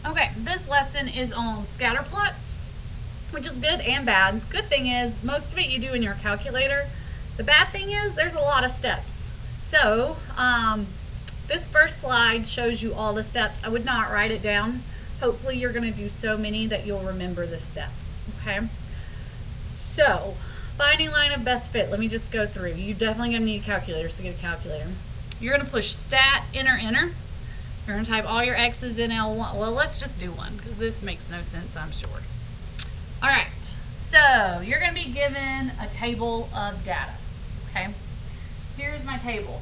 Okay, this lesson is on scatter plots, which is good and bad. Good thing is most of it you do in your calculator. The bad thing is there's a lot of steps. So this first slide shows you all the steps. I would not write it down. Hopefully you're going to do so many that you'll remember the steps. Okay. So finding line of best fit. Let me just go through. You're definitely going to need a calculator, so get a calculator. You're going to push stat, enter, enter. You're going to type all your x's in L1. Well, let's just do one because this makes no sense, I'm sure. All right, so you're going to be given a table of data, okay? Here's my table.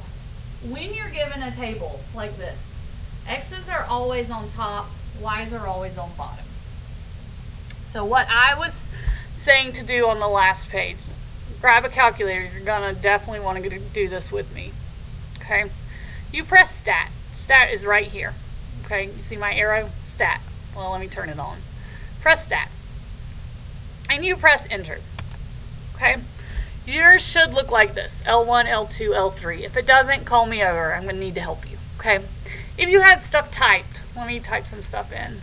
When you're given a table like this, x's are always on top, y's are always on bottom. So what I was saying to do on the last page, grab a calculator. You're going to definitely want to do this with me, okay? You press stat. Stat is right here. Okay, you see my arrow? Stat. Well, let me turn it on. Press stat. And you press enter. Okay? Yours should look like this. L1, L2, L3. If it doesn't, call me over. I'm going to need to help you. Okay? If you had stuff typed, let me type some stuff in.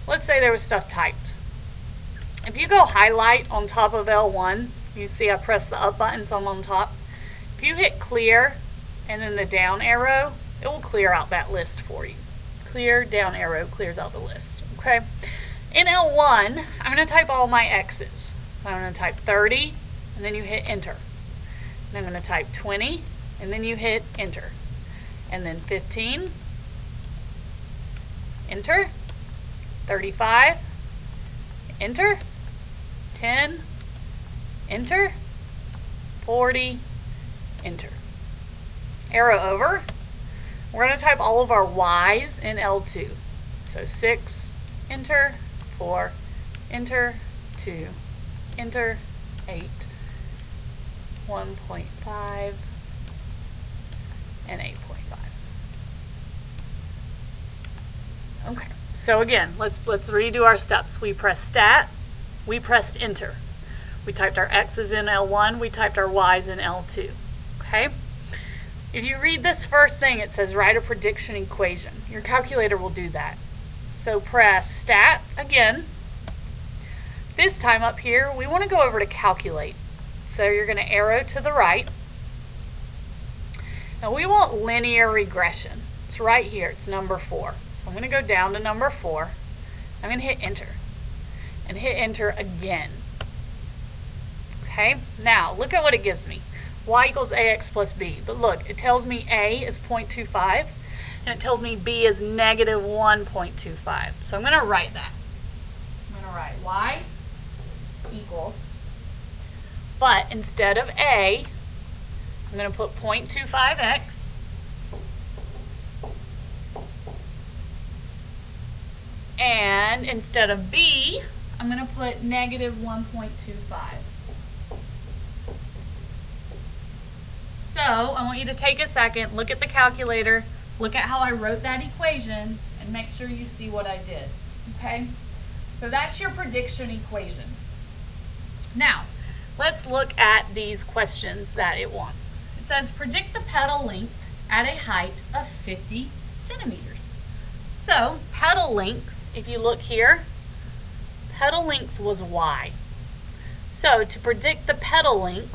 Let's say there was stuff typed. If you go highlight on top of L1, you see I press the up button, so I'm on top. If you hit clear and then the down arrow, it will clear out that list for you. Clear, down arrow clears out the list. Okay. In L1, I'm going to type all my x's. I'm going to type 30 and then you hit enter. And I'm going to type 20 and then you hit enter. And then 15, enter, 35, enter, 10, enter, 40, enter. Arrow over. We're going to type all of our y's in L2. So 6, enter, 4, enter, 2, enter, 8, 1.5, and 8.5. Okay, so again, let's redo our steps. We pressed stat, we pressed enter. We typed our x's in L1, we typed our y's in L2. Okay? If you read this first thing, it says write a prediction equation. Your calculator will do that. So press stat again. This time up here, we want to go over to calculate. So you're going to arrow to the right. Now we want linear regression. It's right here. It's number 4. So I'm going to go down to number 4. I'm going to hit enter. And hit enter again. Okay? Now look at what it gives me. Y equals ax plus b. But look, it tells me a is 0.25 and it tells me b is negative 1.25. So I'm going to write that. I'm going to write y equals, but instead of a, I'm going to put 0.25x and instead of b, I'm going to put negative 1.25. So I want you to take a second, look at the calculator, look at how I wrote that equation, and make sure you see what I did. Okay? So that's your prediction equation. Now, let's look at these questions that it wants. It says predict the petal length at a height of 50 centimeters. So petal length, if you look here, petal length was y. So to predict the petal length,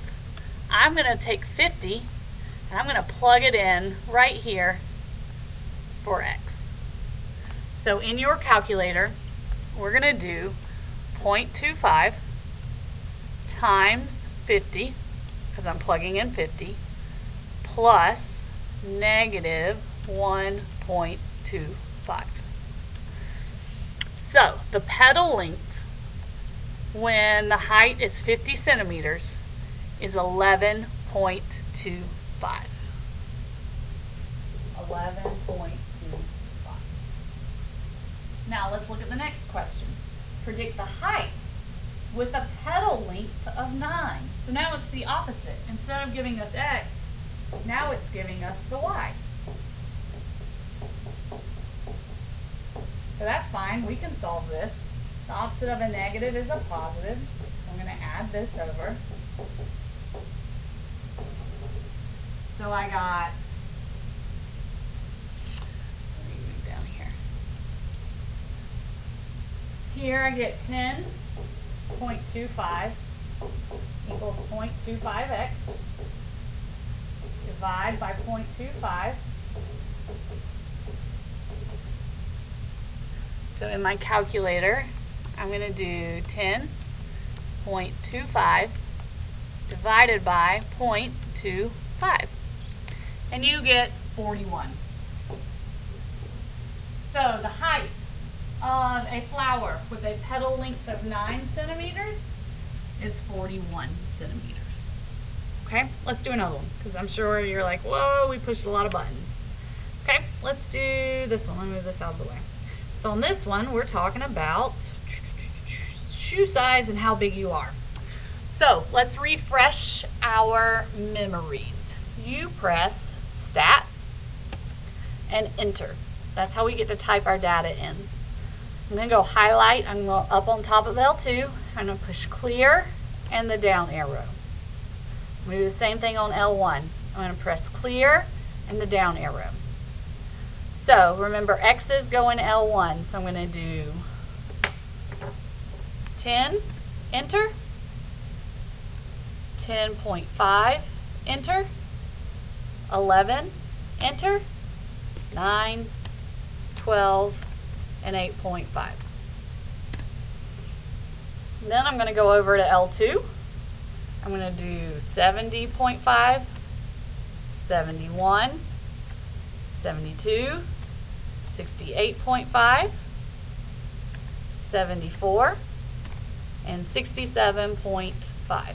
I'm going to take 50 and I'm going to plug it in right here for x. So in your calculator, we're going to do 0.25 times 50, because I'm plugging in 50, plus negative 1.25. So the petal length when the height is 50 centimeters is 11.25. 11.25. Now let's look at the next question. Predict the height with a petal length of 9. So now it's the opposite. Instead of giving us x, now it's giving us the y. So that's fine. We can solve this. The opposite of a negative is a positive. I'm going to add this over. So I got here I get 10.25 equals 0.25x. Divide by 0.25. So in my calculator, I'm going to do 10.25 divided by 0.25. And you get 41. So the height of a flower with a petal length of 9 centimeters is 41 centimeters. Okay, let's do another one, because I'm sure you're like, whoa, we pushed a lot of buttons. Okay, let's do this one. Let me move this out of the way. So on this one, we're talking about shoe size and how big you are. So let's refresh our memories. You press Stat and Enter. That's how we get to type our data in. I'm going to go highlight. I'm going to go up on top of L2. I'm going to push Clear and the down arrow. I'm going to do the same thing on L1. I'm going to press Clear and the down arrow. So remember, X's go in L1. So I'm going to do 10, Enter. 10.5, Enter. 11, Enter. 9, 12, and 8.5. Then I'm going to go over to L2. I'm going to do 70.5, 71, 72, 68.5, 74, and 67.5.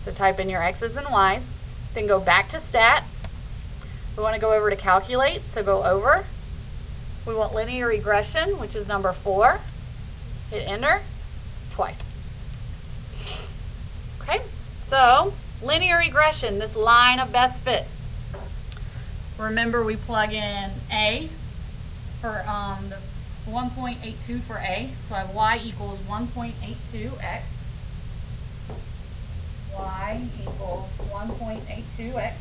So type in your X's and Y's, then go back to Stat. We want to go over to Calculate, so go over. We want Linear Regression, which is number 4. Hit Enter twice. Okay, so linear regression, this line of best fit. Remember, we plug in A for the 1.82 for A, so I have y equals 1.82x. Y equals 1.82x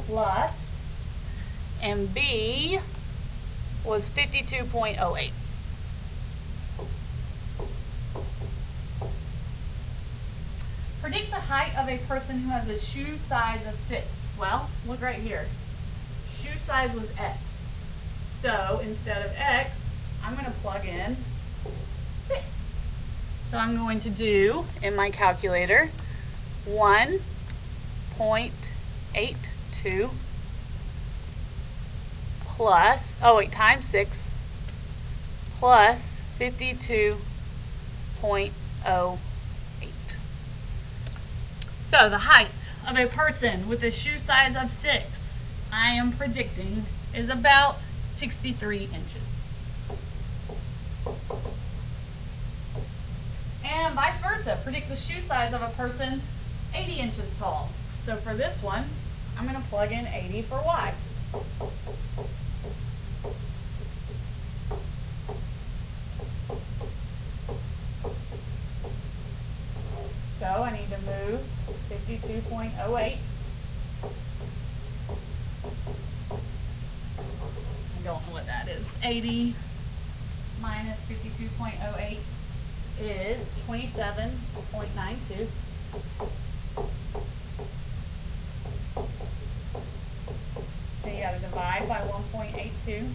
plus, and B was 52.08. Predict the height of a person who has a shoe size of 6. Well, look right here. Shoe size was X. So instead of X, I'm going to plug in 6. So I'm going to do, in my calculator, 1.82 plus, times 6 plus 52.08. So the height of a person with a shoe size of 6, I am predicting, is about 63 inches. And vice versa, predict the shoe size of a person 80 inches tall. So for this one, I'm going to plug in 80 for Y. So I need to move 52.08. I don't know what that is. 80 minus 52.08 is 27.92. So you got to divide by 1.82.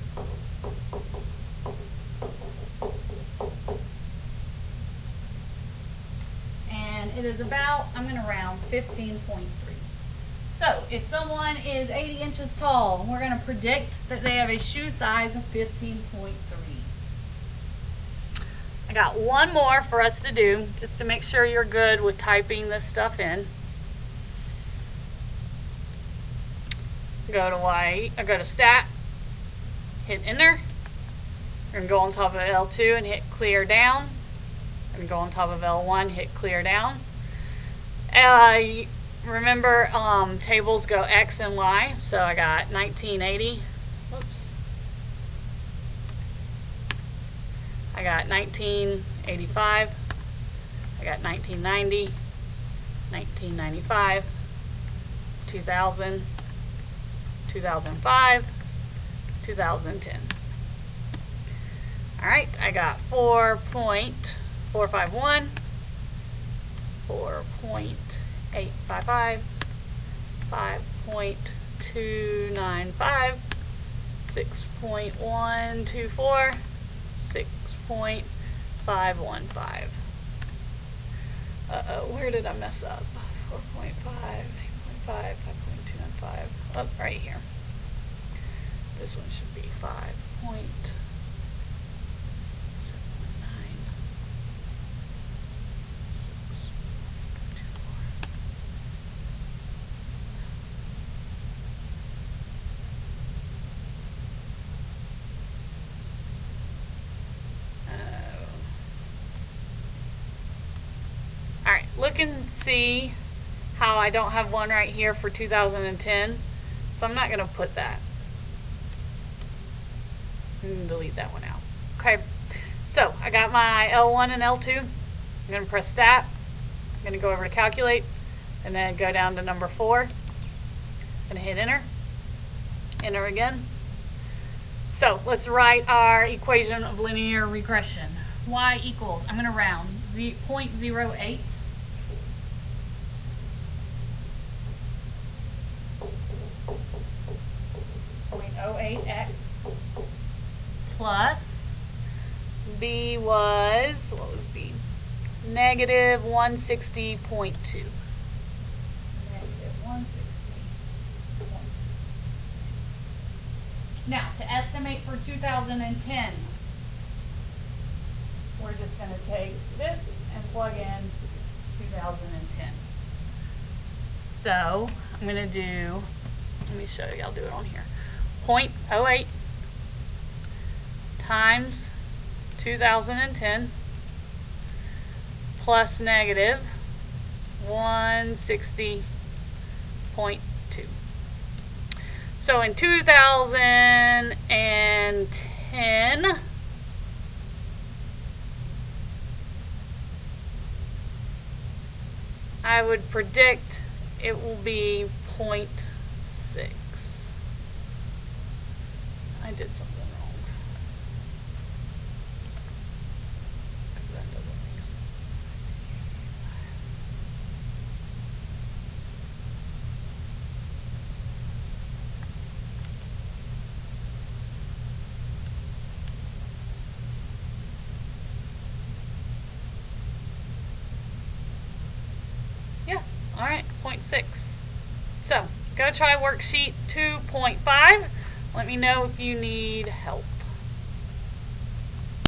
And it is about, I'm going to round, 15.3. So if someone is 80 inches tall, we're going to predict that they have a shoe size of 15.3. I got one more for us to do, just to make sure you're good with typing this stuff in. Go to Stat, hit Enter. We're going to go on top of L2 and hit Clear Down. We're going to go on top of L1, hit Clear Down. Remember, tables go X and Y, so I got 1980. Whoops. I got 1985. I got 1990, 1995, 2000, 2005, 2010. Alright, I got 4.451, 4.855, 5.295, 6.124, 6.515. Uh-oh, where did I mess up? 4.5, 8.5, 5.295. Oh, right here. This one should be 5.719. Alright, look and see how I don't have one right here for 2010. So I'm not going to put that. I'm going to delete that one out. Okay, so I got my L1 and L2. I'm going to press that. I'm going to go over to calculate and then go down to number 4. I'm going to hit enter. Enter again. So let's write our equation of linear regression. Y equals, I'm going to round, 0.08. 0.08x plus b was, what was b? Negative 160.2. Negative 160.2. Now, to estimate for 2010, we're just going to take this and plug in 2010. So, I'm going to do, let me show you, I'll do it on here. 0.08 times 2010 plus negative 160.2. So in 2010, I would predict it will be 0.6. I did something wrong. That doesn't make sense. Yeah, all right, 0.6. So, go try worksheet 2.5. Let me know if you need help.